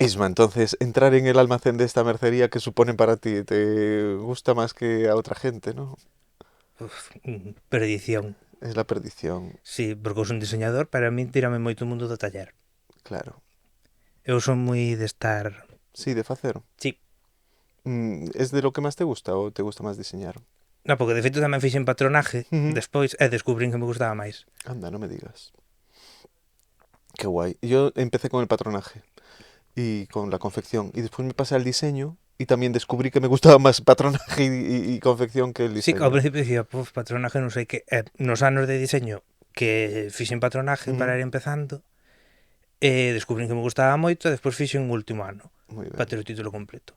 Isma, entonces, entrar en el almacén de esta mercería que suponen para ti, ¿te gusta más que a otra gente, no? Perdición. Es la perdición, Sí, porque eu son diseñador, para min tírame moito o mundo do taller. claro. Eu son moi de estar... Sí, de facer. Sí, ¿Es de lo que más te gusta o te gusta más diseñar? no, porque de feito tamén fixen patronaje Ujú. despois e descubrín que me gustaba máis. Anda, no me digas. Qué guay. Yo empecé con el patronaje y con la confección y después me pasé al diseño y también descubrí que me gustaba más patronaje y confección que el Sí, que ao diseño. principio dicía, puf, patronaje non sei que... nos anos de diseño que fixen patronaje Ujú. para ir empezando, descubrín que me gustaba moito e despois fixen o último ano Muy para bien. ter o título completo.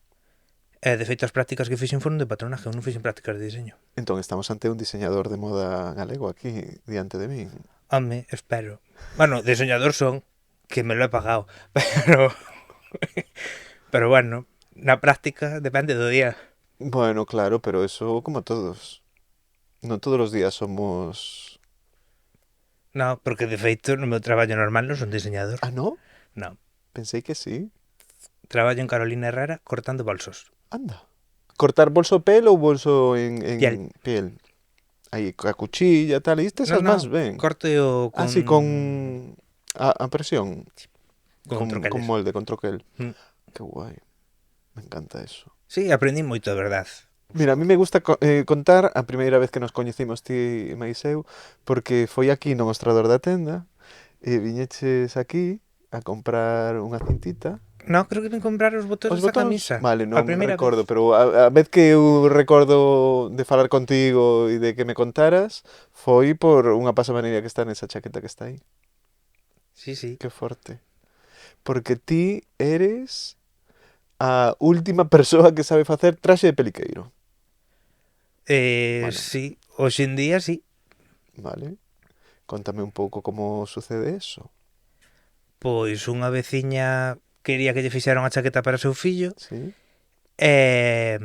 E de feito as prácticas que fixen foron de patronaje, eu non fixen prácticas de diseño. Entonces estamos ante un diseñador de moda galego aquí, diante de mí. Home, espero. Bueno, diseñador son, que me lo he pagado, pero bueno, na práctica depende do día. Bueno, claro, pero eso como todos. No todos los días somos... No, porque de feito no meu traballo normal non son diseñador. Ah, ¿no? Non. Pensé que sí. Traballo en Carolina Herrera cortando bolsos. Anda. ¿Cortar bolso pel o bolso en Piel. piel? Ahí, a cuchilla, tal. Y Non, esas non, más ven. corte o Ah, sí, con... A presión. con Con troqueles. molde, con troquel. Mm. Qué guay. Me encanta eso. Sí, aprendí moito, de verdad. Mira, a mí me gusta contar a primeira vez que nos coñecimos ti e mais eu, porque foi aquí no mostrador da tenda e viñeches aquí a comprar unha cintita. Non, creo que vim comprar os botões Os desta botóns? camisa. Vale, A non primeira vez. recordo, pero a vez que eu recordo de falar contigo e de que me contaras foi por unha pasamaneira que está nesa chaqueta que está aí. Sí, sí. Que forte. Porque ti eres a última persoa que sabe facer traxe de peliqueiro. Bueno, Sí, hoxe en día sí. vale. Contame un pouco como sucede eso. Pois unha veciña quería que lle fixera unha chaqueta para o seu fillo Sí, e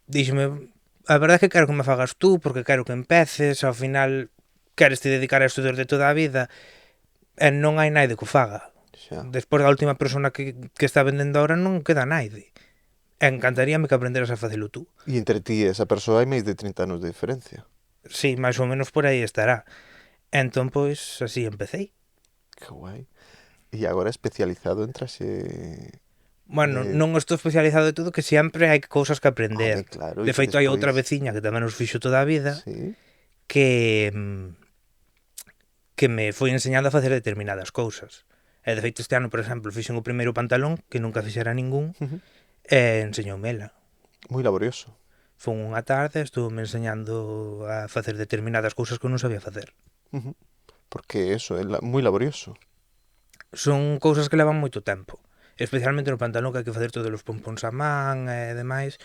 díxome, a verdade é que quero que me fagas tú porque quero que empeces, ao final queres te dedicar a estudios de toda a vida e non hai naide que o faga. xa. Despois da última persona que está vendendo ahora non queda naide. E encantaríame que aprenderas a facelo tú. E entre ti e esa persoa hai máis de 30 anos de diferencia. Sí, máis ou menos por aí estará. Entón, pois, así empecéi. Que guai. E agora especializado en traxe Bueno, de... non estou especializado de todo, que sempre hai cousas que aprender. Home, claro, e De que feito, hai outra despois... veciña que tamén os fixo toda a vida Sí, que que me foi enseñando a facer determinadas cousas. E de feito este ano, por exemplo, fixen o primeiro pantalón que nunca fixera ningún e enseñoume ela. moi laborioso. Fun unha tarde, estuve me enseñando a facer determinadas cousas que eu non sabía facer. Porque eso é moi laborioso. Son cousas que levan moito tempo. Especialmente no pantalón que hai que facer todos os pompóns a man e demais,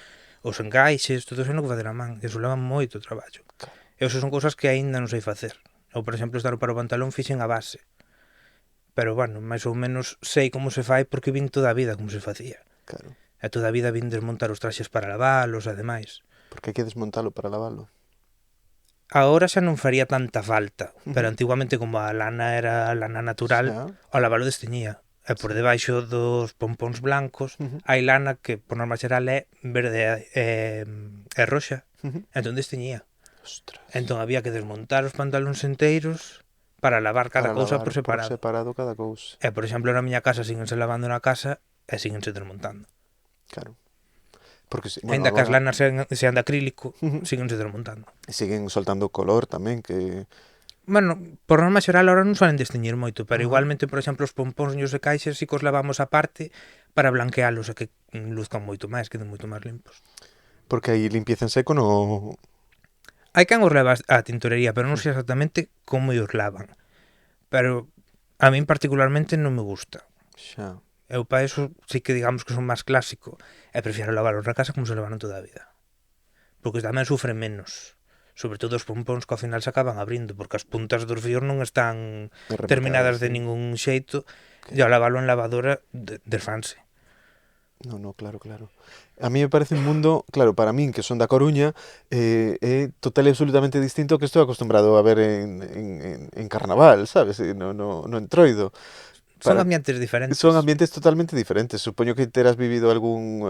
os encaixes, todo eso non que facer a man. Eso leva moito traballo. Claro, E eso son cousas que aínda non sei facer. Eu, por exemplo, estar para o pantalón fixen a base. Pero, bueno, máis ou menos sei como se fai porque vin toda a vida como se facía. claro. E toda a vida vin desmontar os traxes para lavalos e demais. Porque hai que desmontalo para lavalo. Agora xa non faría tanta falta, pero antiguamente como a lana era a lana natural, Xa, ao lavalo desteñía. E por sí. debaixo dos pompóns blancos hai lana que por norma xeral é verde e roxa. Entón desteñía. Ostras. Entón había que desmontar os pantalóns enteiros para lavar cada Para cousa lavar por por separado. separado cada cousa. E, por exemplo, na miña casa síguense lavando na casa e síguense desmontando. Claro. Porque, bueno, Ainda que as agora lanas sean de acrílico, síguense desmontando. siguen soltando color tamén, que... Bueno, por norma xeral ahora non suelen desteñir moito, pero Ajá. igualmente, por exemplo, os pompóns de caixas si que os lavamos aparte para blanquealos e que luzcan moito máis, queden moito máis limpos. Porque aí limpieza en seco no... Hai quen os leva á tintorería, pero non sei exactamente como os lavan. Pero a min particularmente non me gusta. Xa. Eu para eso sí que digamos que son máis clásico e prefiero lavalos na casa como se lavaron toda a vida. Porque tamén sufren menos. Sobre todo os pompóns que ao final se acaban abrindo, porque as puntas dos fíos non están terminadas de Sí. ningún xeito Que... e ao lavalo en lavadora desfanse. No, no, claro, claro. A mí me parece un mundo, claro, para min, que son da Coruña, é total e absolutamente distinto ao que estou acostumbrado a ver en carnaval, sabes? No entroido. Son Para... ambientes diferentes. Son ambientes totalmente diferentes. Supoño que terás vivido algún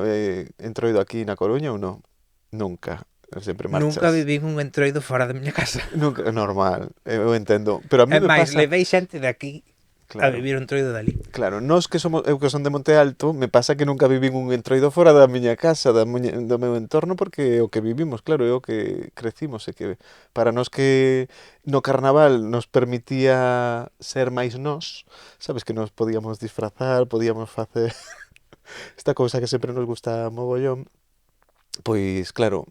entroido aquí na Coruña ou non? Nunca. Sempre Nunca marchas. vivín un entroido fora da miña casa. Nunca, normal, eu entendo. Pero a mí É me máis, pasa, levei xente de aquí a claro, vivir un entroido dali. claro, nós que somos, eu que son de Monte Alto, me pasa que nunca vivín un entroido fora da miña casa, do meu entorno, porque é o que vivimos, claro, é o que crecimos, e que para nós que no carnaval nos permitía ser máis nós, sabes que nos podíamos disfrazar, podíamos facer esta cousa que sempre nos gusta mogollón, pois claro,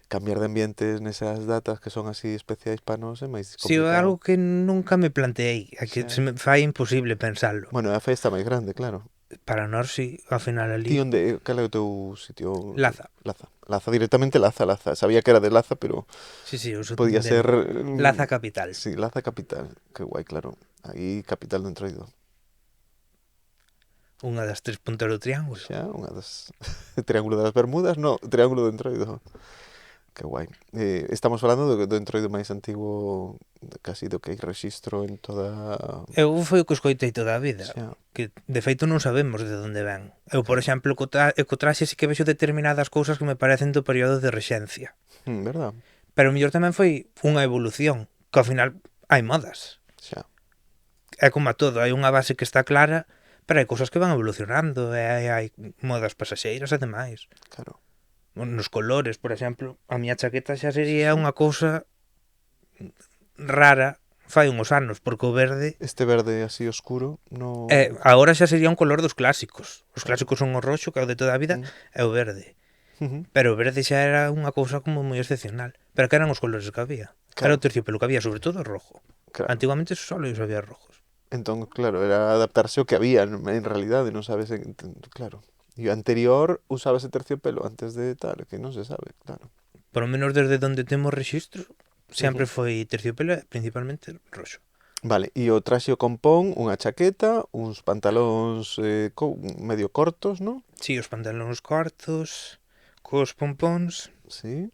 cambiar de ambientes nesas datas que son así especiais para nós é máis Si é complicado. algo que nunca me planteei, é que se Xa. me fai imposible pensalo. Bueno, é a festa máis grande, claro. Para nós, si, ao final Ti ali, onde, cal é o teu sitio? Laza. Laza. Laza, directamente Laza, Laza. Sabía que era de Laza, pero Si, eu sou podía de ser... Laza capital. Sí, Laza capital. Que guai, claro. Aí capital do Entroido. Unha das 3 puntas do triángulo. Xa, unha das... Triángulo das Bermudas, no, Triángulo do Entroido. Que guai. Estamos falando do Entroido máis antigo, casi do que hai registro en toda... Eu foi o que escoitei toda a vida. Xa, Que de feito non sabemos de onde ven. Eu, por claro. exemplo, co traxe sí que vexo determinadas cousas que me parecen do período de rexencia. Verdad? Pero o mellor tamén foi unha evolución, que ao final hai modas. Xa, É como a todo, hai unha base que está clara, pero hai cousas que van evolucionando, e hai modas pasaxeiras e demais. claro. Nos colores, por exemplo, a miña chaqueta xa sería Sí. unha cousa rara fai uns anos, porque o verde Este verde así oscuro, no... agora xa sería un color dos clásicos. Os Claro. clásicos son o roxo, que é o de toda a vida, Mm. e o verde. Ujú. Pero o verde xa era unha cousa como moi excepcional. Pero que eran os colores que había. Era Claro. o terciopelo que había, sobre todo o rojo. Claro. Antiguamente só os había rojos. Entón, claro, era adaptarse ao que había en realidade, non sabes, claro. E o anterior usábase terciopelo antes de tal, que non se sabe, claro. Por lo menos desde onde temos registro, sempre Ujú. foi terciopelo e principalmente roxo. Vale, e o traxe o compón, unha chaqueta, uns pantalóns medio cortos, non? Si, os pantalóns cortos, cos pompóns, Sí.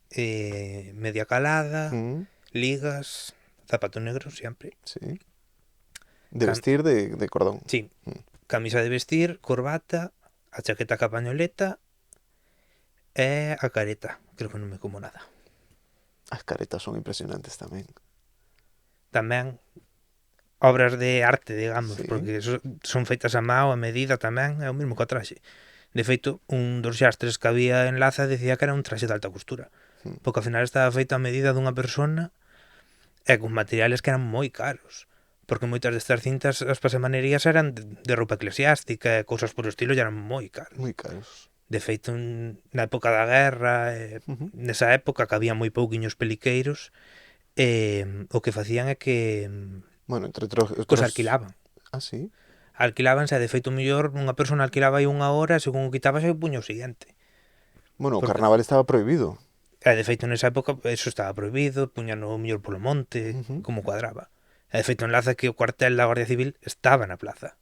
media calada, Mm, ligas, zapato negro sempre. sí. De vestir de cordón. Sí, camisa de vestir, corbata, a chaqueta ca pañoleta e a careta. Creo que non me como nada. As caretas son impresionantes tamén. Tamén obras de arte, digamos, Sí. porque son feitas a mao, a medida tamén, é o mesmo co traxe. De feito, un dos xastres que había en Laza decía que era un traxe de alta costura, porque ao final estaba feito a medida dunha persona e con materiales que eran moi caros, porque moitas destas cintas, as pasamanerías eran de roupa eclesiástica e cousas por o estilo, e eran moi caros. Moi caros. De feito, na época da guerra, nesa época que había moi pouquiños peliqueiros, o que facían é que Bueno, entre cos alquilaban. Ah, sí? Alquilábanse, de feito, mellor unha persona alquilaba aí unha hora, e según o quitabas, o puño o siguiente. Bueno, o Porque- carnaval estaba prohibido. E, de feito, nesa época, eso estaba prohibido, puñano o mellor polo monte, como cuadraba. E, de feito, enlaza que o cuartel da Guardia Civil estaba na plaza.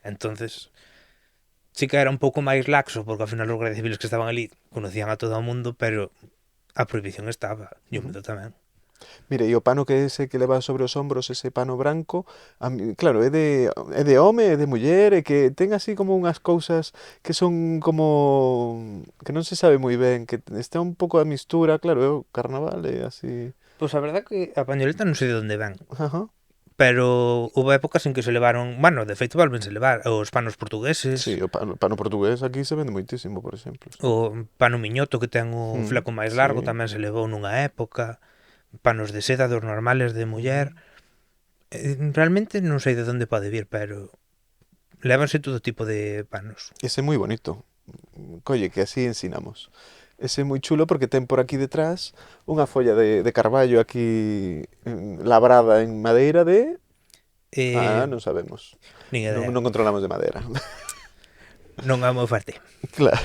Entonces, sí que era un pouco máis laxo, porque ao final os guardias civiles que estaban ali conocían a todo o mundo, pero a prohibición estaba, e o medo tamén. Mire, e o pano que ese que leva sobre os hombros, ese pano branco, claro, é de home, é de muller, e que ten así como unhas cousas que son como... que non se sabe moi ben, que está un pouco a mistura, claro, é o carnaval, é así... Pois a verdad que a pañoleta non sei de onde ven, Ajá. pero houve épocas en que se levaron, bueno, de feito volvense levar os panos portugueses, Sí, o pano portugués aquí se vende moitísimo, por exemplo. o pano miñoto que ten o fleco máis largo, sí. tamén se levou nunha época, panos de seda dos normales de muller. Realmente non sei de onde pode vir, pero lévanse todo tipo de panos. Ese é moi bonito. Colle, que así ensinamos. Ese é moi chulo porque ten por aquí detrás unha folla de carballo aquí labrada en madeira de... non sabemos. Nin idea. Non controlamos de madeira. Non é moi forte. Claro.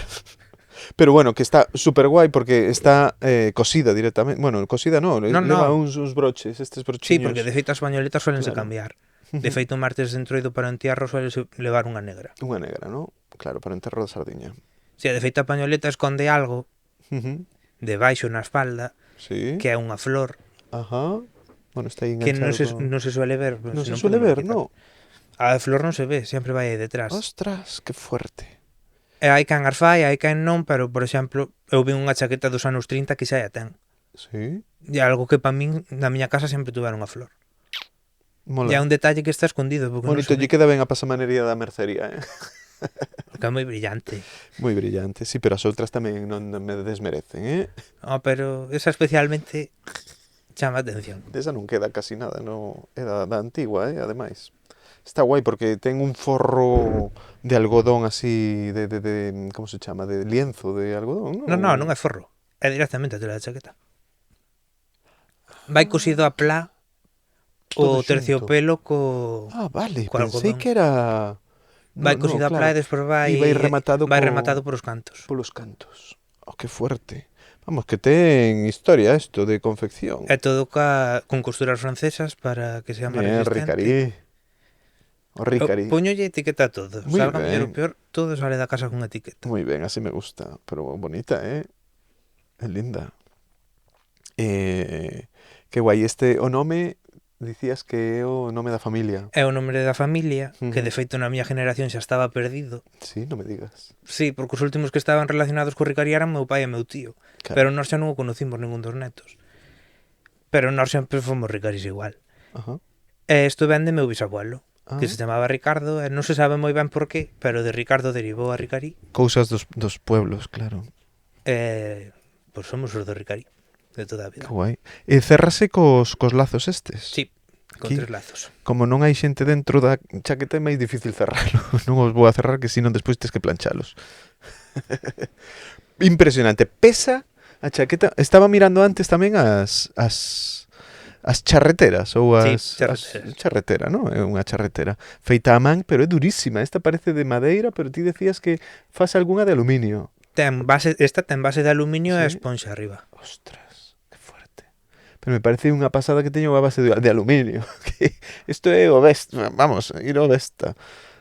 Pero bueno, que está super guai porque está cosida directamente. Bueno, cosida no, leva uns broches, estes brochiños. Sí, porque de feito as pañoletas suelense Claro. cambiar. De feito, martes de entroido para o entierro suele levar unha negra. Unha negra, ¿no? Claro, para enterro da sardiña. Si, de feito, a pañoleta esconde algo debaixo na espalda, Sí. que é unha flor, Ajá. Bueno, está aí que enganchado. non se suele ver. Non se senón suele podemos ver, quitar. no. A flor non se ve, sempre vai aí detrás. Ostras, que fuerte. E hai quen as fai, hai quen non, pero, por exemplo, eu vi unha chaqueta dos anos 30 que xa a ten. Sí, E algo que para min, na miña casa sempre tuveron a flor. E é mola. un detalle que está escondido, porque non Bonito, se lle ve. queda ben a pasamanería da mercería, eh? Que é moi brillante. Moi brillante, sí, pero as outras tamén non me desmerecen, eh? Pero esa especialmente chama a atención. Desa non queda casi nada, no, é da antigua, ademais. Está guai porque ten un forro de algodón así, de como se chama, de lienzo de algodón, Non é forro. É directamente a tela da chaqueta. Vai cosido a plá Todo o xunto. terciopelo co Vale, co pensei algodón. que era... Vai cosido a plá e despois vai rematado rematado por os cantos. polos cantos. Oh, que fuerte. Vamos, que ten historia isto de confección. É todo con costuras francesas para que sea máis Bien, resistente. Ricari. O Ricari. Poñolle etiqueta a todo. Muy Salga mellor ben. ou peor, todo sale da casa con etiqueta. Moi ben, así me gusta. Pero bonita, eh? É linda. Que guai, o nome, dicías que é o nome da familia. É o nome da familia, que de Ujú. feito na miña generación xa estaba perdido. Sí, non me digas. Sí, porque os últimos que estaban relacionados co Ricari eran meu pai e meu tío. Claro. Pero nós xa non o conocimos ningún dos netos. Pero nós sempre fomos Ricaris igual. Ajá. E isto ven de meu bisabuelo, Ah. que se chamaba Ricardo, e non se sabe moi ben por qué, pero de Ricardo derivou a Ricari. Cousas dos pueblos, claro. Pois somos os do Ricari, de toda a vida. Que guai. E cerrase cos lazos estes? Sí, con Aquí, 3 lazos. como non hai xente dentro da chaqueta é máis difícil cerralo. Non os vou a cerrar que senón despois tes que planchalos. Impresionante. Pesa a chaqueta. Estaba mirando antes tamén as charreteras ou Sí, as charretera, non? É unha charretera feita a man, pero é durísima. Esta parece de madeira, pero ti decías que faz algunha de aluminio. Esta ten base de aluminio e Sí. esponxa arriba. Ostras, que fuerte. Pero me parece unha pasada que teño a base de aluminio. Isto é o besta, vamos, ir o besta.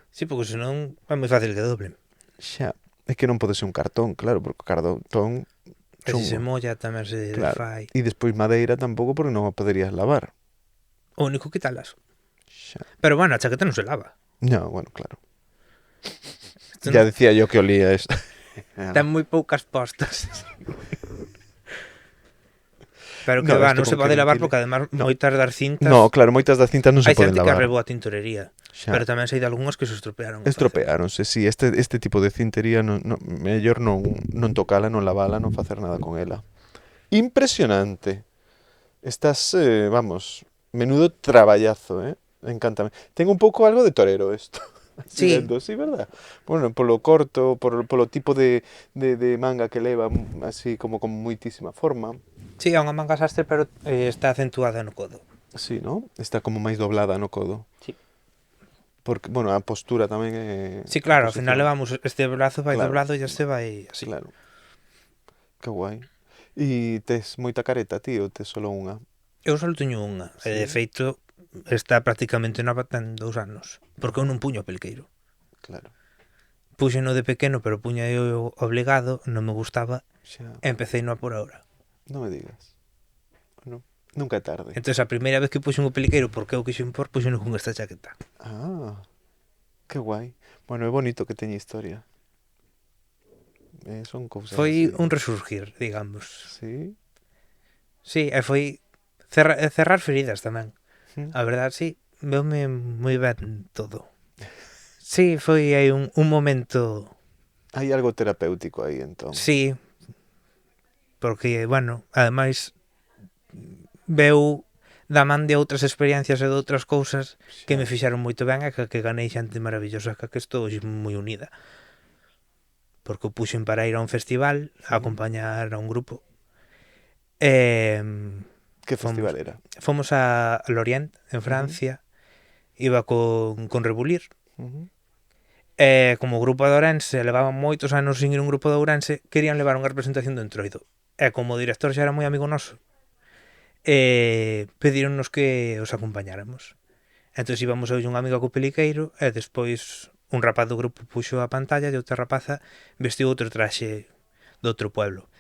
Sí, porque senón é moi fácil que doblen. Xa, é que non pode ser un cartón, claro, porque o cartón E se se chungo. molla tamén se Claro. fai. E despois madeira tampouco porque non o poderías lavar. O único que talas. Xa. Pero bueno, a chaqueta non se lava. No, bueno, claro. Isto Ya non- decía yo que olía esto. Ten moi poucas postas. Pero que No, va, isto non se como pode que lavar ventile. porque además No. moitas das cintas No, claro, moitas das cintas non se hai poden xente que lavar. arrebou a tintorería. Xa. Pero tamén sei de algunhas que se estropearon. Estropeáronse, sí, este tipo de cintería mellor non tocala, non lavala, non facer nada con ela. Impresionante. Estás, vamos, menudo traballazo, encántame. Ten un pouco algo de torero isto. Sí. Sí, verdad. Bueno, polo corto, polo tipo de manga que leva, así como con moitísima forma. Sí, é unha manga sastre, pero está acentuada no codo. Sí, ¿no? Está como máis doblada no codo. Sí. Porque, bueno, a postura tamén é... Sí, claro, ao posición. final levamos este brazo vai Claro. doblado e este vai así. Claro. Que guai. E tes moita careta, tío, tes solo unha? Eu só teño unha, Sí. e de feito está prácticamente nova, ten 2 anos, porque eu non puño pelqueiro. Claro. Puxeno de pequeno, pero puña eu obligado, non me gustaba, Xa, e empecé no a por ahora. non me digas. Bueno, nunca é tarde. Entón, a primeira vez que puxen o pelqueiro, porque eu quixen por, puxeno con esta chaqueta. Que guai. Bueno, é bonito que teña historia. Son cousas Foi así. un resurgir, digamos. Sí? Sí, e foi cerrar feridas tamén. Mm. A verdade, sí, veume moi ben todo. Sí, foi aí un momento... Hai algo terapéutico aí, entón. Sí, porque, bueno, ademais veu da man de outras experiencias e de outras cousas que me fixaron moito ben e que ganei xente maravillosa que estou hoxe moi unida. Porque o puxen para ir a un festival, a acompañar a un grupo. Que festival era? Fomos a Lorient, en Francia, iba con Rebulir. Como grupo de Ourense, levaban moitos anos sin ir un grupo de Ourense, querían levar unha representación do Entroido. E como o director xa era moi amigo noso, pedíronnos que os acompañáramos. Entón íbamos eu e un amigo co peliqueiro, e despois un rapaz do grupo puxo a pantalla e outra rapaza vestiu outro traxe do outro pueblo.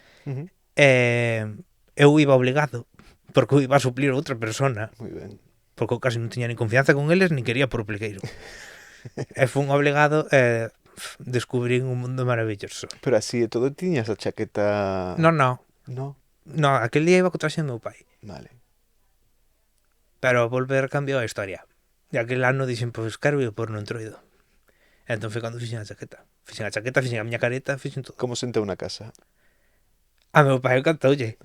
Eu iba obligado, porque eu iba a suplir outra persona, Moi ben. porque eu casi non tiña ni confianza con eles, nin quería por pliqueiro. E fun obligado e descubrín un mundo maravilloso. Pero así de todo tiñas a chaqueta... No, no. No? No, aquel día iba co traxe do meu pai. Vale. Pero volver cambiou a historia. E aquel ano dixen, pois quero ir por no entroido. E entón foi cando fixen a chaqueta. Fixen a miña careta, fixen todo. Como sentou na casa? A meu pai encantoulle.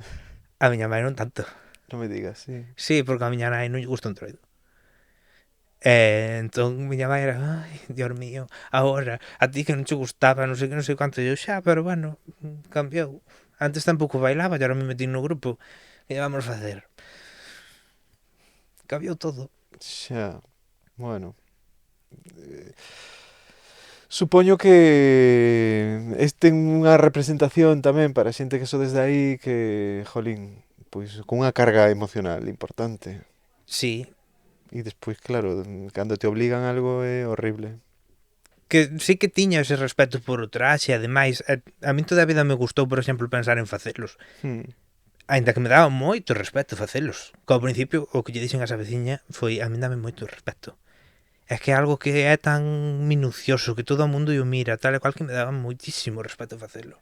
A miña mãe non tanto. Non me digas, sí. Sí, porque a miña nai non lle gusta o entroido. E entón miña mãe era, ai, Dios mío, agora, a ti que non che gustaba, non sei que, non sei quanto, eu xa, pero bueno, cambiou. Antes tampouco bailaba, e agora me metí no grupo. Que vamos facer? Cambiou todo. Xa, bueno. Supoño que este é unha representación tamén para xente que so desde aí que, jolín, pois con unha carga emocional importante. Sí, E despois, claro, cando te obligan a algo é horrible. que sí que tiña ese respeto por o traxe, ademais, a min toda a vida me gustou, por exemplo, pensar en facelos. Ainda que me daba moito respeto facelos. Que ao principio, o que lle dixen a esa veciña foi, a min dame moito respeto. É que é algo que é tan minucioso, que todo o mundo o mira, tal e cual, que me daba moitísimo respeto facelo.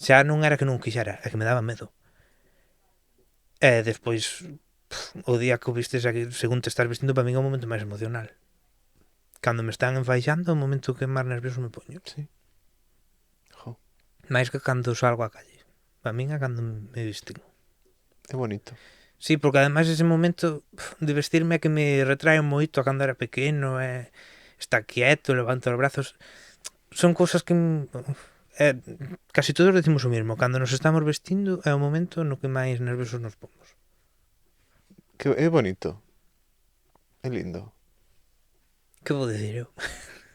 Xa non era que non quixera, é que me daba medo. E despois, o día que o vistes aquí, según te estás vestindo, para min é o momento máis emocional. Cando me están enfaixando, é o momento que máis nervioso me poño. Sí. Jo, Máis que cando salgo á calle. Para min é cando me visten. é bonito. Sí, porque ademais ese momento de vestirme é que me retrae moito a cando era pequeno, está quieto, levanto os brazos. Son cousas que casi todos decimos o mesmo. Cando nos estamos vestindo é o momento no que máis nerviosos nos pomos. Que é bonito. É lindo. Que vou dicir eu?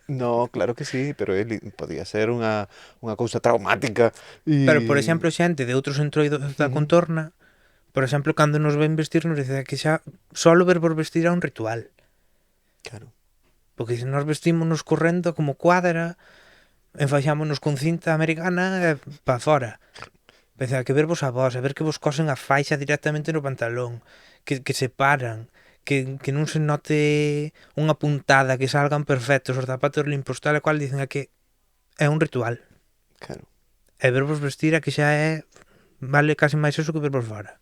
No, claro que sí, pero podía ser unha cousa traumática. Pero, por exemplo, xente de outros entroidos da contorna, por exemplo, cando nos ven vestir, nos dice que xa solo ver por vestir é un ritual. Claro. Porque se nos vestímonos correndo como cuadra, enfaixámonos con cinta americana e pa fora. Pensaba que vervos a vos, a ver que vos cosen a faixa directamente no pantalón, que se paran, que non se note unha puntada, que salgan perfectos, os zapatos limpos, tal e cual, dicen que é un ritual. Claro. E vervos vestir a que xa é, vale casi máis eso que vervos fora.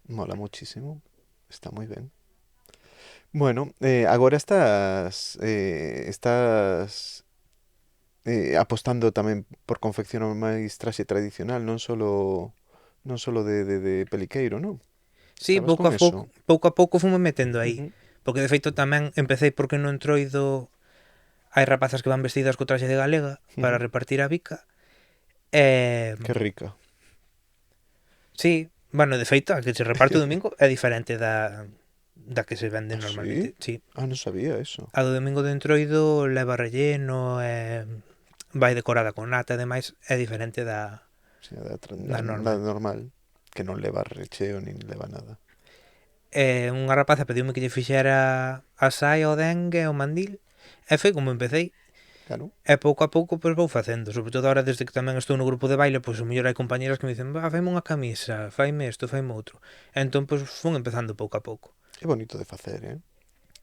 Mola muchísimo. Está moi ben. Bueno, agora estás apostando tamén por confeccionar máis traxe tradicional, non solo de peliqueiro, non? Sí, Estabas con eso? pouco a pouco fume metendo aí. Ujú. Porque de feito tamén empecé porque no entroido hai rapazas que van vestidas co traxe de galega para repartir a bica. Que rica. Sí, bueno, de feito, a que se reparte o domingo é diferente da que se vende Ah, normalmente. Sí? Ah, non sabía eso. A do domingo de entroido leva relleno, vai decorada con nata, ademais é diferente da O sea, da da normal. normal, que non leva recheo nin leva nada. Unha rapaza pediume que lle fixera a saia, o dengue, o mandil, e foi como empecéi. Claro. E pouco a pouco pois vou facendo, sobre todo agora desde que tamén estou no grupo de baile, pois o mellor hai compañeras que me dicen, faime unha camisa, faime isto, faime outro. E entón pois fun empezando pouco a pouco. É bonito de facer,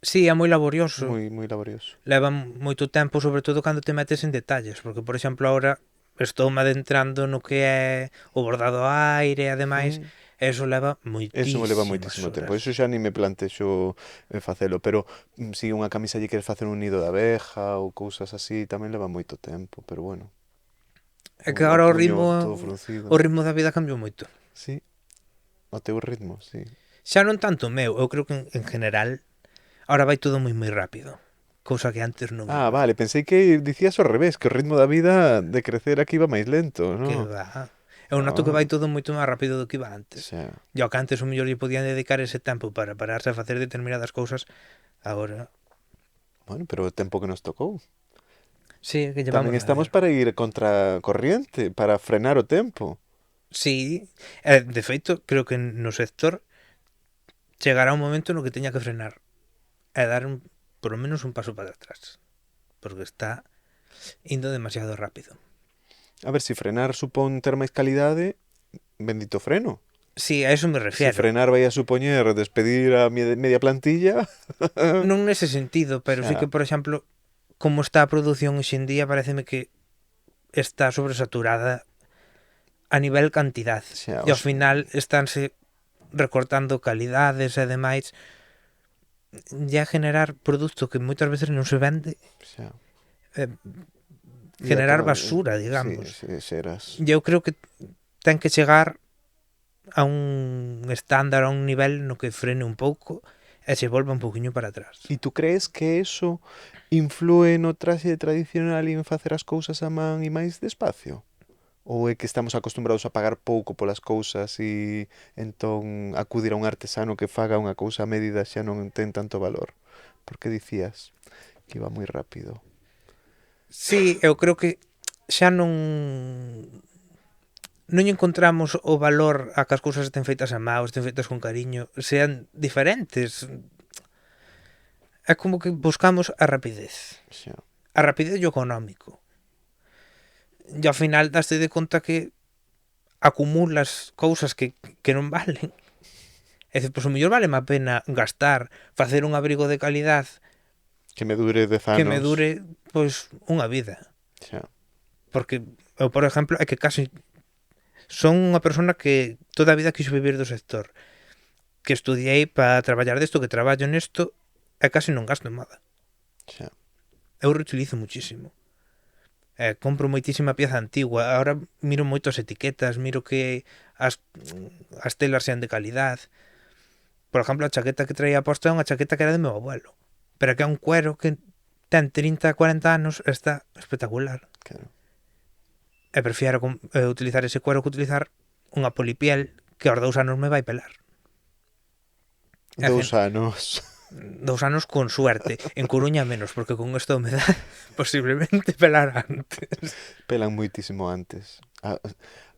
Sí, é moi laborioso. moi laborioso. Leva moito tempo, sobre todo cando te metes en detalles, porque por exemplo agora estou me adentrando no que é o bordado a aire, ademais, eso leva Eso me leva moitísimo moitísimo tempo. Eso xa ni me plantexo facelo, pero si unha camisa lle queres facer un nido de abeja ou cousas así, tamén leva moito tempo, pero bueno. É que agora o puño todo fruncido. ritmo da vida cambiou moito. Sí. O teu ritmo, sí. Xa non tanto o meu, eu creo que en general ahora vai todo moi rápido, cousa que antes non Ah, iba. vale, pensei que dicías ao revés, que o ritmo da vida de crecer aquí iba máis lento, Que non? va. Eu noto que vai todo moito máis rápido do que iba antes. Xa. E ao que antes o mellor lle podían dedicar ese tempo para pararse a facer determinadas cousas, agora Bueno, pero o tempo que nos tocou. sí, que llevamos Tamén estamos para ir contra corriente, para frenar o tempo. Sí, de feito, creo que no sector chegará un momento no que teña que frenar e dar por lo menos un paso para atrás, porque está indo demasiado rápido. A ver, se frenar supón ter máis calidade, bendito freno. Sí, a eso me Si refiero. frenar vai a supoñer despedir a media plantilla, Non nese sentido, pero sí que, xa, por exemplo, como está a produción hoxe en día, pareceme que está sobresaturada a nivel cantidad. xa, E ao final estánse recortando calidades e demais, e a generar produto que moitas veces non se vende, xa. eh, E generar acaba, basura, sí, digamos. sí, xeras. E eu creo que ten que chegar a un estándar, a un nivel no que frene un pouco e se volva un pouquiño para atrás. E tú crees que eso influe no traxe tradicional e en facer as cousas a man e máis despacio? Ou é que estamos acostumbrados a pagar pouco polas cousas e entón acudir a un artesano que faga unha cousa a medida xa non ten tanto valor? Porque dicías que iba moi rápido. Sí, eu creo que xa non encontramos o valor a que as cousas estén feitas a mao, estén feitas con cariño, sean diferentes. É como que buscamos a rapidez. Xa, A rapidez e o económico. E ao final daste de conta que acumulas cousas que non valen. É dicir, pois o mellor vale a pena gastar, facer un abrigo de calidad que me dure 10 que me anos. dure, pois, unha vida. Xa, Porque eu, por exemplo, é que casi son unha persona que toda a vida quixo vivir do sector. Que estudiei para traballar desto, que traballo nesto, e casi non gasto en nada. xa. Eu reutilizo muchísimo. Compro moitísima pieza antigua. Ahora miro moito as etiquetas, miro que as telas sean de calidad. Por exemplo, a chaqueta que traía posta é unha chaqueta que era de meu abuelo. Pero que é un cuero que ten 30, 40 anos e está espectacular. Claro. E prefiero utilizar ese cuero que utilizar unha polipiel que aos 2 anos me vai pelar. 2 anos. 2 anos con suerte. En Coruña menos, porque con esta humedad posiblemente pelar antes. Pelan moitísimo antes.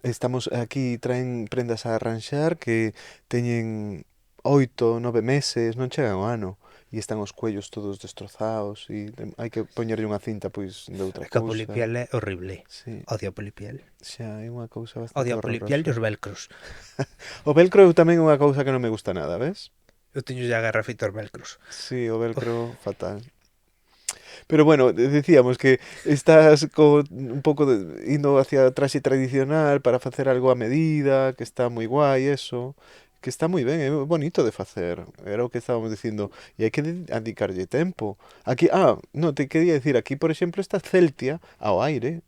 Estamos aquí, traen prendas a arranxar que teñen 8, 9 meses, non chegan ao ano. E están os cuellos todos destrozados e hai que poñerlle unha cinta pois de outra É que a cousa. polipiel é horrible. Sí, Odio a polipiel. xa é unha cousa bastante Odio a polipiel e horrorosa. os velcros. O velcro tamén é unha cousa que non me gusta nada, ves? Eu teño ya garrafito aos velcros. Sí, o velcro fatal. Pero bueno, decíamos que estás un pouco indo hacia traxe tradicional para facer algo a medida, que está moi guai eso, que está moi ben, é bonito de facer. Era o que estábamos dicindo, e hai que dedicarlle tempo. Aquí, no, te quería decir, aquí por exemplo está Celtia ao aire.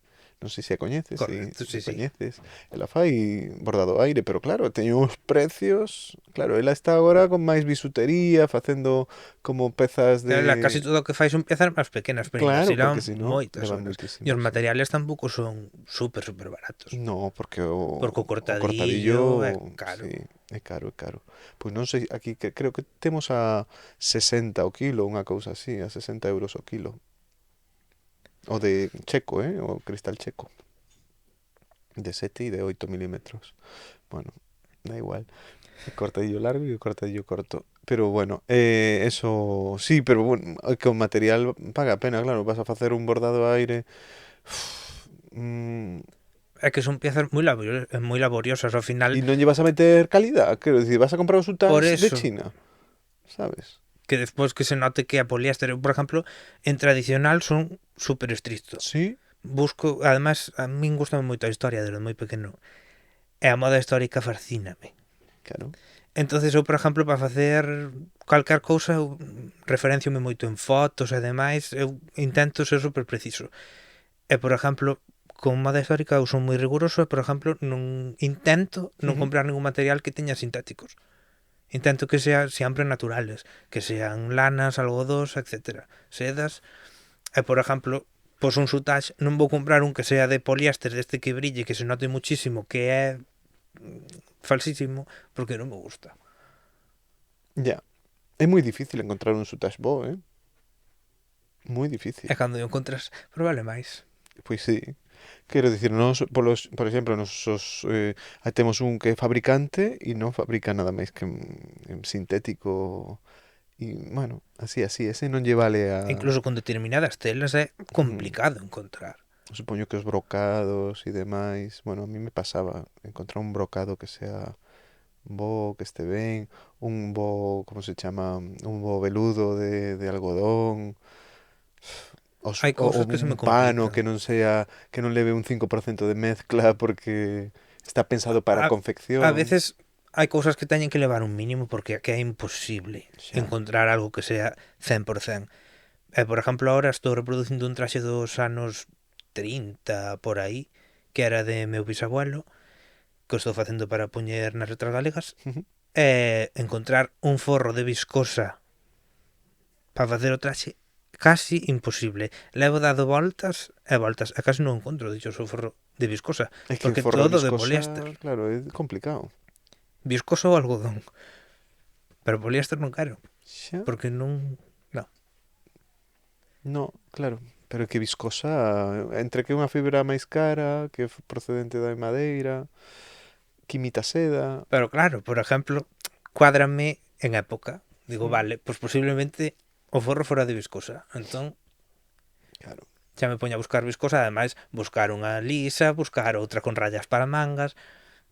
Non sei se a coñeces, Correcto, se sí, sí. coñeces. Ela fai bordado ao aire, pero claro, teño uns precios. Claro, ela está agora con máis bisutería, facendo como pezas Casi de... todo o que fai son pezas máis pequenas, pero ainda Claro, así porque levan si no, moitas leva horas. E moitísimo, os sí. materiales tampouco son super baratos. No, porque Porque o o cortadillo é cortadillo, caro. sí, é caro, é caro. Pois non sei, aquí que creo que temos a 60 o kilo, unha cousa así, a 60 euros o kilo. O de checo, o cristal checo. De 7 e de 8 milímetros. Bueno, da igual. El cortadillo largo y el cortadillo corto. Pero bueno, eso sí, pero bueno, con material paga a pena, claro. Vas a facer un bordado a aire. É que son piezas moi laboriosas ao final. Y non llevas a meter calidad. Quero dicir, vas a comprar os Por utash de eso, China. ¿Sabes? que despois que se note que é poliéster. Eu, por exemplo, en tradicional son super estricto. Sí, Busco, además, a min gusta moito a historia desde moi pequeno. E a moda histórica fascíname. claro. Entonces eu, por exemplo, para facer calquer cousa, eu referenciome moito en fotos e demais, eu intento ser super preciso. E, por exemplo, con moda histórica eu son moi riguroso e, por exemplo, non intento non Ujú. comprar ningún material que teña sintéticos. Intento que sea sempre naturales, que sean lanas, algodós, etc. Sedas. E, por exemplo, pois un soutache non vou comprar un que sea de poliéster deste que brille, que se note muchísimo que é falsísimo, porque non me gusta. Ya. É moi difícil encontrar un soutache bo, Moi difícil. E cando o encontras, probable máis. Pois sí. Quero dicir, por exemplo, temos un que é fabricante e non fabrica nada máis que en sintético e, bueno, así, ese non lle vale Incluso con determinadas telas é complicado encontrar. Supoño que os brocados e demais, bueno, a mí me pasaba encontrar un brocado que sea Un bo que esté ben, un bo, como se chama, un bo veludo de algodón, Hai o cousas que se me un pano complican. que non sea, que non leve un 5% de mezcla porque está pensado para A, a confección. veces hai cousas que teñen que levar un mínimo porque é imposible Xa. encontrar algo que sea 100%. Por exemplo, ahora estou reproducindo un traxe dos anos 30 por aí, que era de meu bisabuelo, que o estou facendo para poñer nas letras galegas, encontrar un forro de viscosa para facer o traxe casi imposible. Levo dado voltas e voltas, e casi non encontro, dicho, o forro de viscosa, É que o porque forro de todo de viscosa, poliéster. claro, é complicado. Viscoso ou algodón. Pero poliéster non quero, Xa. porque non... Non. No, claro. Pero que viscosa, entre que é unha fibra máis cara, que é procedente da madeira, que imita seda. Pero claro, por exemplo, cuádrame en época. Digo, Mm, vale, pues posiblemente o forro fora de viscosa. Entón, claro. xa me poño a buscar viscosa, ademais, buscar unha lisa, buscar outra con rayas para mangas.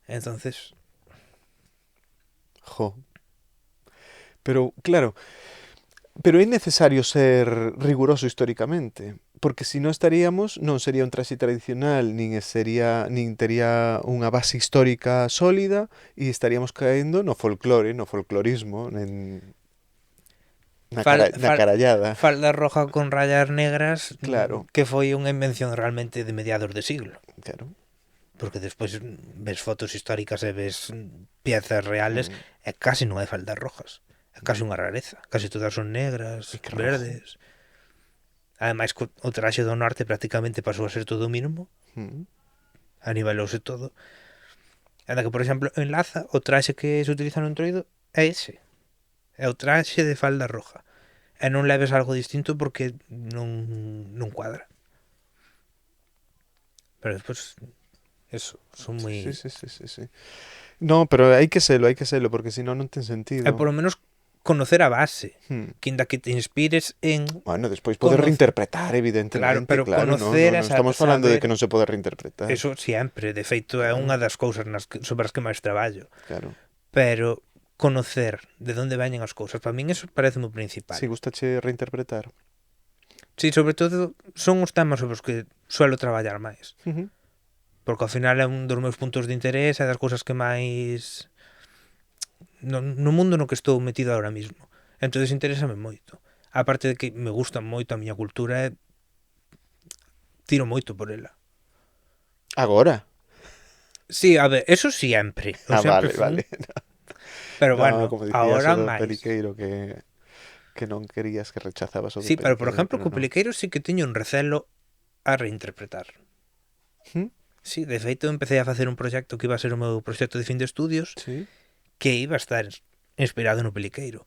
Entonces, Jo. Pero, claro, pero é necesario ser riguroso históricamente, porque se non estaríamos, non sería un traxe tradicional, nin tería unha base histórica sólida e estaríamos caendo no folclore, no folclorismo, fal, na fal, carallada. falda roja con rayas negras, Claro, que foi unha invención realmente de mediados de siglo. claro. Porque despois ves fotos históricas e ves piezas reales Mm. e casi non hai faldas rojas. É casi unha rareza. Casi todas son negras, E que rojo. verdes. Ademais, o traxe do norte prácticamente pasou a ser todo o mínimo. Mm. Anivelouse todo. Anda que, por exemplo, en Laza, o traxe que se utiliza no Entroido é ese. É o traxe de falda roja. E non leves algo distinto porque non cuadra. Pero despois, eso, son moi... Sí, sí, sí, sí, sí. No, pero hai que selo, porque si non non ten sentido. É por lo menos conocer a base. Hmm. Que inda que te inspires en... Bueno, despois poder reinterpretar, evidentemente. Claro, pero No conocer a estamos falando de saber... que non se pode reinterpretar. Eso sempre, de feito, é Claro. unha das cousas sobre as que máis traballo. Claro. Pero conocer de onde veñen as cousas, para min eso parece o principal. Si gustache reinterpretar. Sí, sobre todo son os temas sobre os que suelo traballar máis. Porque ao final é un dos meus puntos de interés e das cousas que máis no mundo no que estou metido ahora mismo. Entonces interésame moito. A parte de que me gusta moito a miña cultura e tiro moito por ela. Agora. Sí, a ver, eso siempre. Vale, fun, vale. Pero No, bueno, como dicías ahora o do máis. Peliqueiro que non querías, que rechazabas o do Sí, pero por Peliqueiro, exemplo, co no. Peliqueiro sí que teño un recelo a reinterpretar. Sí, de feito empecé a facer un proxecto que iba a ser o meu proxecto de fin de estudios, Sí. que iba a estar inspirado no Peliqueiro.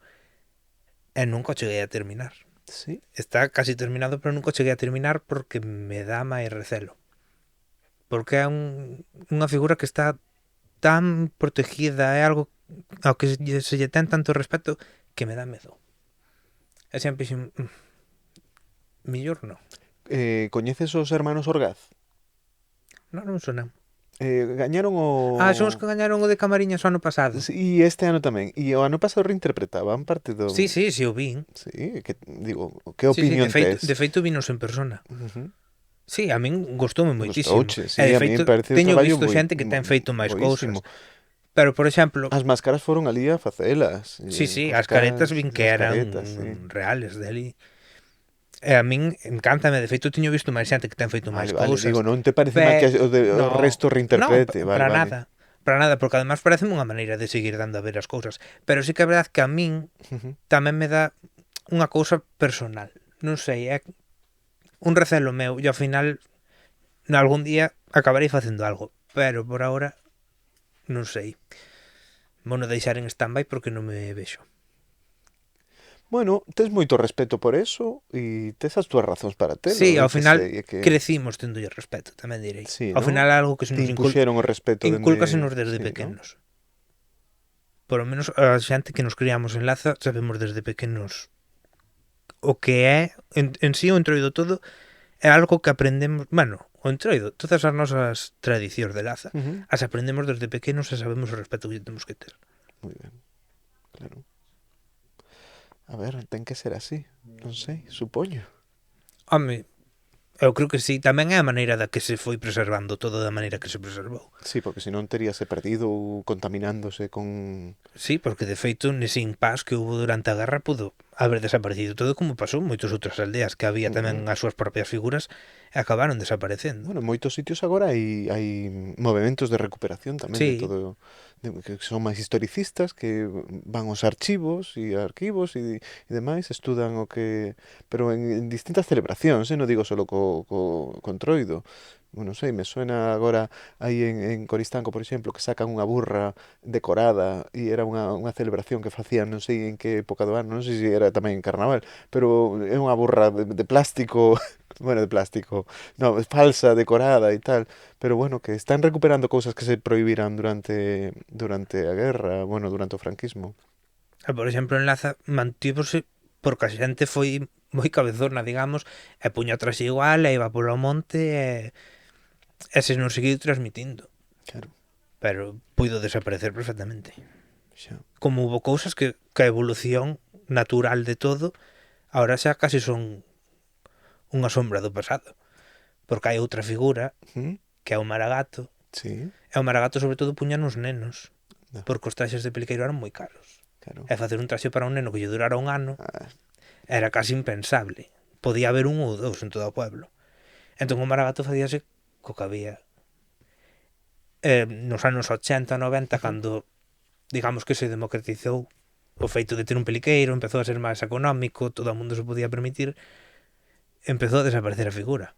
E nunca o cheguei a terminar. Sí. Está casi terminado, pero nunca o cheguei a terminar porque me dá máis recelo. Porque é unha figura que está tan protegida, é algo ao que se lle ten tanto respeto que me dá medo. E sempre dixen, millor non. Coñeces os hermanos Orgaz? Non sonan. Gañaron o... Son os que gañaron o de Camariñas o ano pasado. Sí, e este ano tamén. E o ano pasado reinterpretaban parte do... Sí, o vin. Sí, que digo, que opinión tes? De feito vinos en persona. Uh-huh. Sí, a min gustoume moitísimo. Gustouche, sí, E de a min feito, parece un teño traballo visto xente que ten feito máis boísimo. cousas. Pero, por exemplo... As máscaras foron ali a facelas. Sí, as caretas vin que eran sí. reales deli. E a min encántame, de feito teño visto máis xente que ten feito máis cousas. Digo, non te parece mal que o resto reinterprete? No, para nada, porque además parece unha maneira de seguir dando a ver as cousas. Pero sí que é verdade que a min tamén me dá unha cousa personal. Non sei, é un recelo meu e ao final algún día acabarei facendo algo, pero por ahora non sei. Vou non deixar en stand-by porque non me vexo. Bueno, tes moito respeto por eso e tes as túas razóns para telo. Sí, ao final crecimos tendolle respeto, tamén direi. Sí, ao final é algo que se nos impuxeron o respeto inculcasenos desde pequenos. ¿No? Por lo menos a xente que nos criamos en Laza sabemos desde pequenos o que é en sí o Entroido todo é algo que aprendemos, bueno, o Entroido, todas as nosas tradicións de Laza, as aprendemos desde pequenos e sabemos o respeto que temos que ter. Moi ben, claro. A ver, ten que ser así. Non sei, supoño. Home, eu creo que sí, tamén é a maneira da que se foi preservando todo da maneira que se preservou. Sí, porque senón teríase perdido ou contaminándose con... Sí, porque de feito nese impasse que hubo durante a guerra pudo haber desaparecido todo como pasou en moitas outras aldeas que había tamén as súas propias figuras e acabaron desaparecendo. Bueno, en moitos sitios agora hai movementos de recuperación tamén de Sí, todo, que son máis historicistas, que van aos archivos e demais, estudan o que... Pero en distintas celebracións, non digo solo co Entroido. Bueno, non sei, me suena agora aí en Coristanco, por exemplo, que sacan unha burra decorada e era unha celebración que facían, non sei en que época do ano, non sei se era tamén en carnaval, pero é unha burra de plástico, bueno, de plástico, no, falsa, decorada e tal, pero bueno, que están recuperando cousas que se prohibiran durante a guerra, bueno, durante o franquismo. por exemplo, en Laza mantívose porque a xente foi moi cabezona, digamos, e puña atrás igual e iba polo monte e se non seguiu transmitindo. Claro, Pero puido desaparecer perfectamente. xa. Como hubo cousas que a evolución natural de todo ahora xa casi son unha sombra do pasado. Porque hai outra figura ¿Mm? que é o maragato. Sí, E o maragato sobre todo puña nos nenos. no, Porque os traxes de peliqueiro eran moi caros. claro. E facer un traxe para un neno que lle durara un ano Ah, era casi impensable. Podía haber un ou dous en todo o pueblo. Entón o maragato facíase co que había. Nos anos 80, 90, cando digamos que se democratizou o feito de ter un peliqueiro, empezou a ser máis económico, todo o mundo se podía permitir, empezou a desaparecer a figura.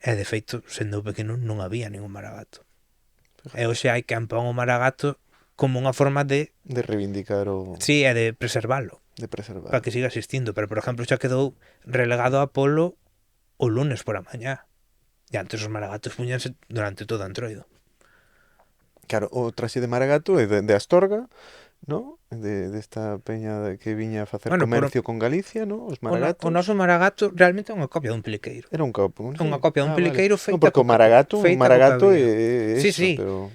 E de feito, sendo pequeno, non había ningún maragato. E hoxe hai que pon o maragato como unha forma de, de reivindicar o... sí, e de preservalo, de preservar. para que siga existindo. Pero, por exemplo, xa quedou relegado a polo o lunes por a mañá. E antes os maragatos puñanse durante todo o Entroido. Claro, o traxe de Maragato é de Astorga, ¿no? Desta peña que viña a facer Bueno, comercio con Galicia, ¿no? Os O Maragatos. noso maragato realmente é unha copia dun peliqueiro. Era un copo, non É sei. unha copia dun Vale. peliqueiro Non, feita porque o Maragato co que é había. Sí, eso, sí. pero...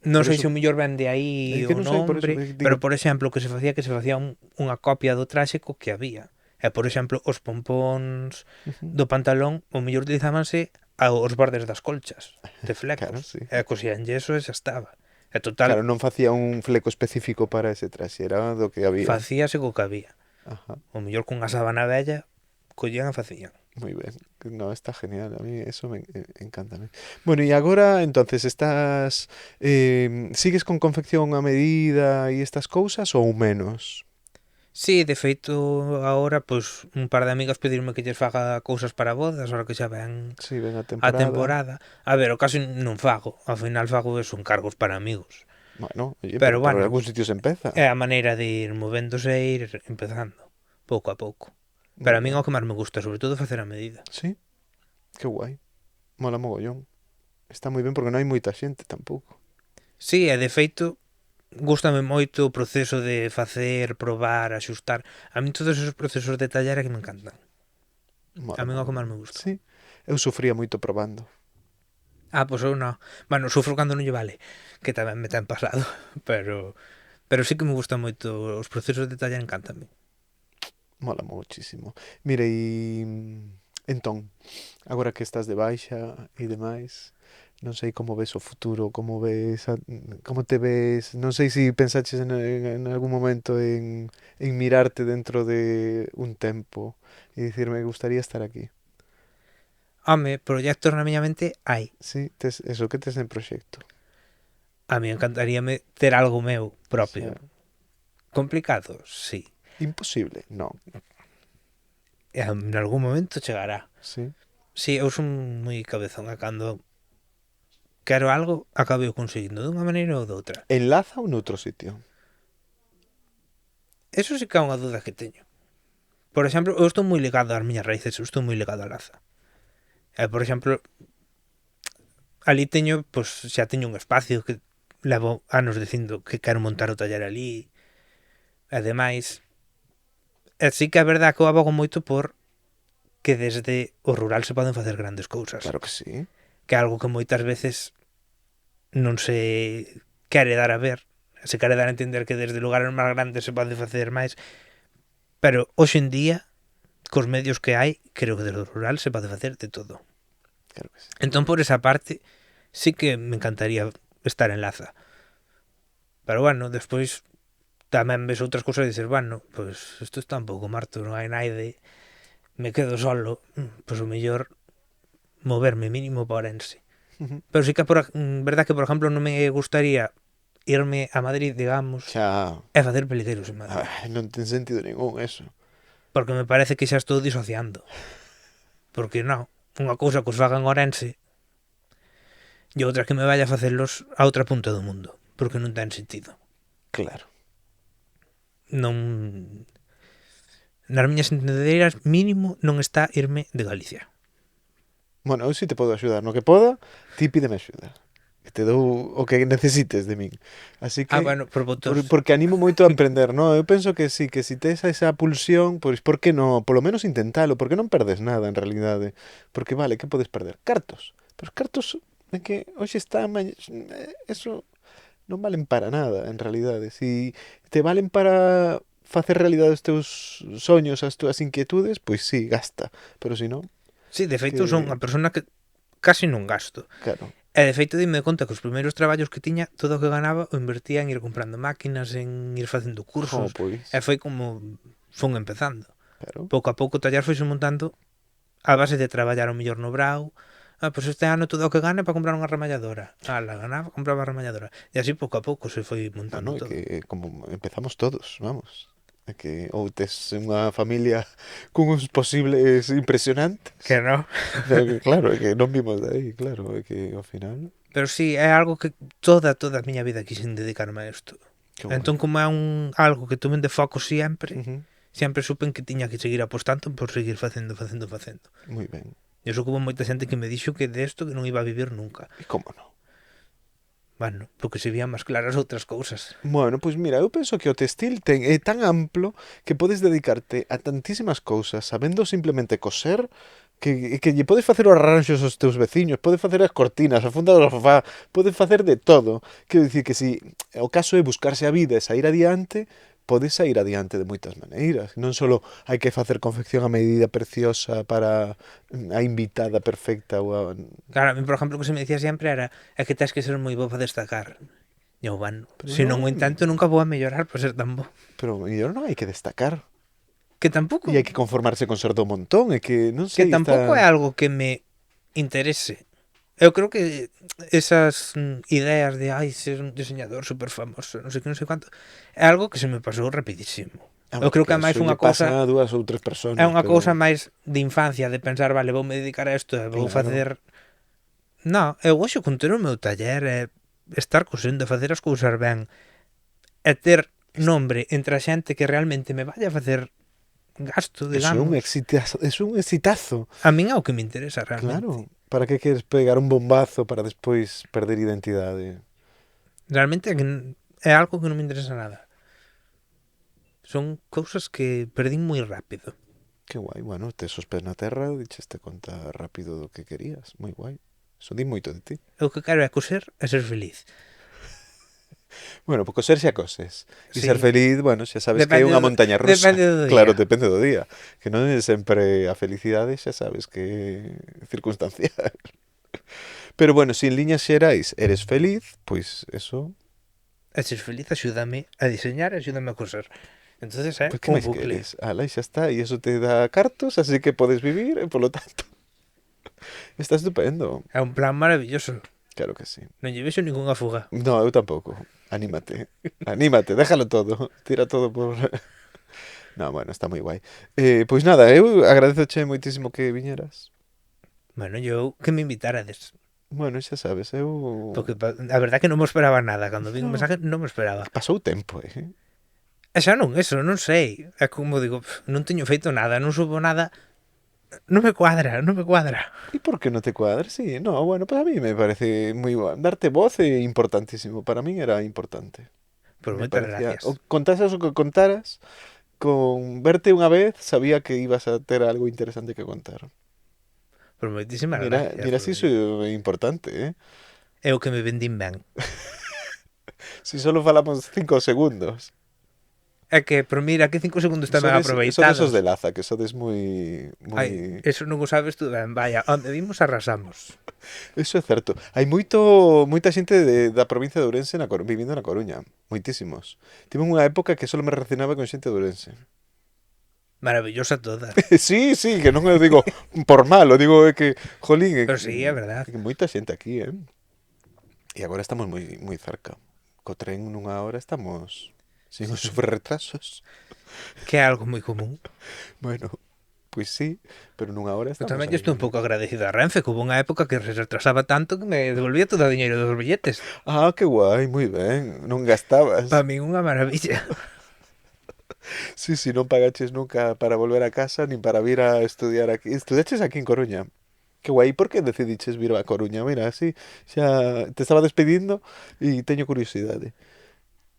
Non por sei eso- se o mellor vende aí É que o non sei, por eso nombre, digo- pero por exemplo, o que se facía unha copia do traxe co que había. E por exemplo, os pompóns Ujú. do pantalón o mellor utilizábanse aos bordes das colchas de flecos. Claro, sí. E cosían yeso e xa estaba. E Claro, total, non facía un fleco específico para ese traxe, era do que había. facíase co que había. Ajá, O mellor cunha sábana bella, collían e facían. moi ben. No, está genial, a mí eso me encanta. Bueno, e agora, entonces, estás... sigues con confección a medida e estas cousas ou menos? Sí, de feito, agora, pois, un par de amigas pedirme que lles faga cousas para bodas, ahora que xa ven Sí, ven a a temporada. A ver, o caso non fago, ao final fago eso, encargos para amigos. Bueno, oye, Pero por bueno, algún sitio se empeza. é a maneira de ir movéndose e ir empezando, pouco a pouco. Pero a min Moi o ben. que máis me gusta, sobre todo, é facer a medida. Sí, que guai. Mola mogollón. Está moi ben porque non hai moita xente tampouco. Sí, e de feito, gústame moito o proceso de facer, probar, axustar. A min todos esos procesos de tallar é que me encantan. Mola A min o que máis mogollón. me gusta. Sí, eu sufría moito probando. Ah, pois eu non. Bueno, sufro cando non lle vale, que tamén me ten pasado, pero sí que me gusta moito os procesos de tallar, encantanme. Mola muchísimo. Mire, entón, agora que estás de baixa e demais, non sei como ves o futuro, como te ves, non sei se pensaches en algún momento en mirarte dentro de un tempo e dicir, me gustaría estar aquí. Home, proxectos na miña mente hai. Sí, eso que tes en proxecto. A mí encantaríame ter algo meu propio. O sea, Complicado? Sí. imposible, non. E en algún momento chegará. Sí. Sí, eu son moi cabezón e cando quero algo, acabo conseguindo dunha maneira ou doutra. Enlaza ou noutro sitio? Eso sí que é unha duda que teño. Por exemplo, eu estou moi ligado ás miñas raíces, eu estou moi ligado a Laza. E, por exemplo, ali teño, pois, xa teño un espacio que levo anos dicindo que quero montar o taller ali. Ademais, sí que é verdade que eu abogo moito por que desde o rural se poden facer grandes cousas. Claro que sí. Que é algo que moitas veces non se quere dar a ver. se quere dar a entender que desde lugares máis grandes se pode facer máis, pero hoxe en día, cos medios que hai, creo que desde o rural se pode facer de todo. Claro que sí. Entón, por esa parte, sí que me encantaría estar en Laza. Pero bueno, despois tamén ves outras cousas e dices, bueno, pues isto está un pouco marto, non hai naide, me quedo solo, pues o mellor moverme mínimo para Orense. Pero sí que verdad que, por exemplo, non me gustaría irme a Madrid, digamos, Xa, e facer peligueiros en Madrid. non ten sentido ningún eso. Porque me parece que xa estou disociando. Porque non, unha cousa que os fagan en Orense e outra que me vaya a facelos a outra punta do mundo. Porque non ten sentido. Claro. Non... Nas miñas entendedeiras, mínimo non está irme de Galicia. Bueno, eu si te podo axudar no que poda, ti pídeme axuda. Que te dou o que necesites de min. Así que, Bueno, por votos... porque animo moito a emprender, no? Eu penso que sí, que si tes esa pulsión, pois por que non, polo menos intentalo, porque non perdes nada en realidade. Porque vale, que podes perder? Cartos. Pero os cartos é que hoxe está, eso non valen para nada, en realidade. Si te valen para facer realidade os teus soños, as túas inquietudes, pois sí, gasta. Pero si non, Sí, de feito, que, son unha persona que casi non gasto. claro, E de feito, dime conta que os primeiros traballos que tiña, todo o que ganaba o invertía en ir comprando máquinas, en ir facendo cursos, pois, e foi como fun empezando. claro. Pouco a pouco o tallar foi montando a base de traballar o mellor no brau. Pois este ano todo o que gane para comprar unha remalladora. La ganaba, compraba a remalladora. E así pouco a pouco se foi montando Bueno, é todo. que como empezamos todos, vamos. É que ou tes unha familia cun uns posibles impresionantes. Que non. Pero que, claro, é que non vimos de aí, claro, é que ao final, Pero sí, é algo que toda a miña vida quixen dedicarme a isto. que guai. Entón, como é algo que tuve de foco sempre, Ujú, sempre supen que tiña que seguir apostando por seguir facendo. moi ben. E iso que hubo moita xente que me dixo que desto que non iba a vivir nunca. E como non? Bueno, porque se vían máis claras outras cousas. Bueno, pois mira, eu penso que o textil é tan amplo que podes dedicarte a tantísimas cousas, sabendo simplemente coser, que lle podes facer os arranxos aos teus veciños, podes facer as cortinas, a funda do sofá, podes facer de todo. Quero dicir que si o caso é buscarse a vida e sair adiante, podes sair adiante de moitas maneiras. Non só hai que facer confección a medida preciosa para a invitada perfecta ou a... Claro, a mí, por exemplo, o que se me dicía sempre era é que tens que ser moi bo para destacar. E eu, bueno, Pero se non o non, intento nunca vou a mellorar por ser tan bo. pero mellor non hai que destacar. Que tampouco... E hai que conformarse con ser do montón, é que non Que sei, tampouco é está... algo que me interese. Eu creo que esas ideas de ser un diseñador super famoso, non sei que, non sei quanto, é algo que se me pasou rapidísimo. Eu creo que é máis unha pasa cousa, a dúas ou tres personas, é unha pero... cousa máis de infancia, de pensar, vale, voume dedicar a isto e vou Claro. facer... Non, eu hoxe con ter o meu taller e estar cosendo e facer as cousas ben e ter nombre entre a xente que realmente me vaya a facer gasto, Eso é un digamos. exitazo, é un exitazo. A min é o que me interesa realmente. Claro, para que queres pegar un bombazo para despois perder identidade? Realmente é algo que non me interesa nada. Son cousas que perdín moi rápido. Que guai, bueno, tes os pés na terra, dicheste conta rápido do que querías, moi guai. Eso di moito de ti. Eu que quero é coser e ser feliz. Bueno, pois coser xa coses. E Sí. ser feliz, bueno, xa sabes que é Depende unha do- montaña rusa. depende do día. Claro, depende do día. Que non é sempre a felicidade, xa sabes que é circunstancial. Pero bueno, se en liñas xerais eres feliz, pois eso, E ser feliz axúdame a diseñar e axúdame a coser. Entonces é pois que un máis bucle. queres? Ala, e xa está, e eso te dá cartos, así que podes vivir, e polo tanto, está estupendo. É un plan maravilloso. Claro que sí. Non lle vexo ningunha fuga. No, eu tampouco. Anímate. Anímate, déjalo todo. Tira todo por... No, bueno, está moi guai. Pois nada, eu agradezoche moitísimo que viñeras. Bueno, eu que me invitarades. Bueno, xa sabes, eu... Porque a verdad que non me esperaba nada. Cando vi un No. mensaje non me esperaba. Pasou tempo, E xa non, eso, non sei. É como digo, non teño feito nada, non subo nada. Non me cuadra. E por que non te cuadras? Sí, no, bueno, para mí me parece moi guai. Darte voz é importantísimo. Para min era importante. Pois Me moitas parecía... gracias. O contases o que contaras, con verte unha vez sabía que ibas a ter algo interesante que contar. Pois moitísimas Mira, gracias. mira si iso é importante, É o que me vendín ben. Si solo falamos 5 segundos. É que, pero mira, que 5 segundos tamén Sodes aproveitados. os de Laza, que sodes Ai, moi... eso non o sabes tú ben, vaya, onde vimos arrasamos. Eso é certo. Hai moita xente da provincia de Ourense vivindo na Coruña. Moitísimos. Tive unha época que só me relacionaba con xente de Ourense. Maravillosa toda. Sí, sí, que non o digo por mal, o digo que, jolín, Pero sí, é verdad. que moita xente aquí, eh? E agora estamos moi cerca. Co tren nunha hora estamos sin sufrir retrasos. Que é algo moi común. Bueno, pois sí, pero nunha hora Eu estamos tamén aí. estou un pouco agradecido a Renfe, que hubo unha época que se retrasaba tanto que me devolvía todo o diñeiro dos billetes. Ah, que guai, moi ben. Non gastabas. Para min unha maravilla. Sí, sí, non pagaches nunca para volver a casa nin para vir a estudiar aquí. Estudaches aquí en Coruña. Que guai, por que decidiches vir a Coruña? Mira, así xa te estaba despedindo e teño curiosidade.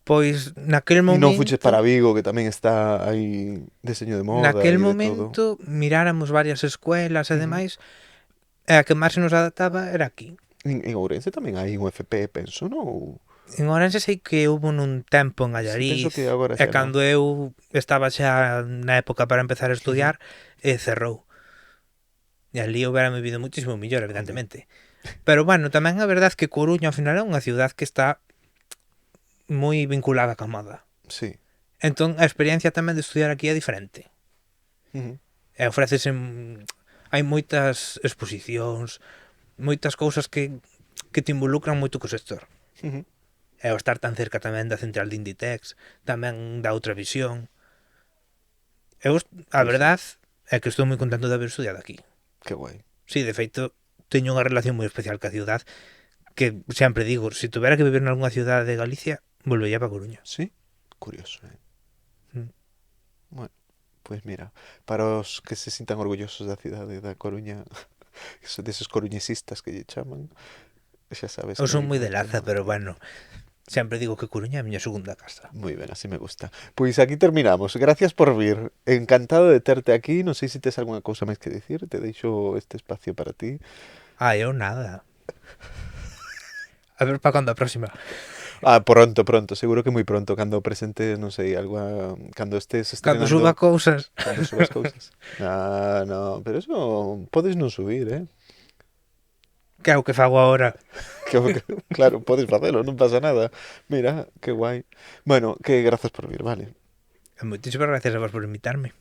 Pois naquel E non fuches momento, para Vigo, que tamén está aí deseño de moda naquel e de todo. momento miráramos varias escuelas e Ujú. demais, e a que máis se nos adaptaba era aquí. En Ourense tamén hai un FP, penso, non? En Ourense sei que hubo nun tempo en Sí, penso que Allariz, agora e xa non. cando eu estaba xa na época para empezar a estudiar, cerrou. E ali houbera vivido muitísimo mellor, Home, evidentemente. Pero bueno, tamén a verdade que Coruña ao final é unha ciudad que está moi vinculada ca moda. sí. Entón a experiencia tamén de estudiar aquí é diferente. Ujú. E ofrecese hai moitas exposicións, moitas cousas que te involucran moito co sector. Ujú. E ao estar tan cerca tamén da central de Inditex, tamén dá outra visión. Eu, a Pois sí. verdade é que estou moi contento de haber estudiado aquí. Que guai. Sí, de feito, teño unha relación moi especial ca ciudad que sempre digo, se tuvera que vivir nalgúna cidade de Galicia, volvería para Coruña. Sí? Curioso, eh? Mm. Bueno, pois mira, para os que se sintan orgullosos da cidade da Coruña, que son deses coruñesistas que lle chaman, xa sabes Eu que son hai moi de moito Laza, pero norte. bueno, sempre digo que Coruña é a miña segunda casa. Moi ben, así me gusta. Pois aquí terminamos. Gracias por vir. Encantado de terte aquí. Non sei se tes algunha cousa máis que dicir. Te deixo este espacio para ti. Ah, eu nada. A ver para cando a próxima. Ah, pronto, pronto. Seguro que moi pronto. Cando presente, non sei, algo... Cando estés Cando estrenando... suba cousas. Cando subas cousas. Ah, no. Pero eso podes non subir, eh? Que é o que fago agora. Claro, podes facelo, non pasa nada. Mira, que guai. Bueno, que grazas por vir, vale. Moitísimas gracias a vos por invitarme.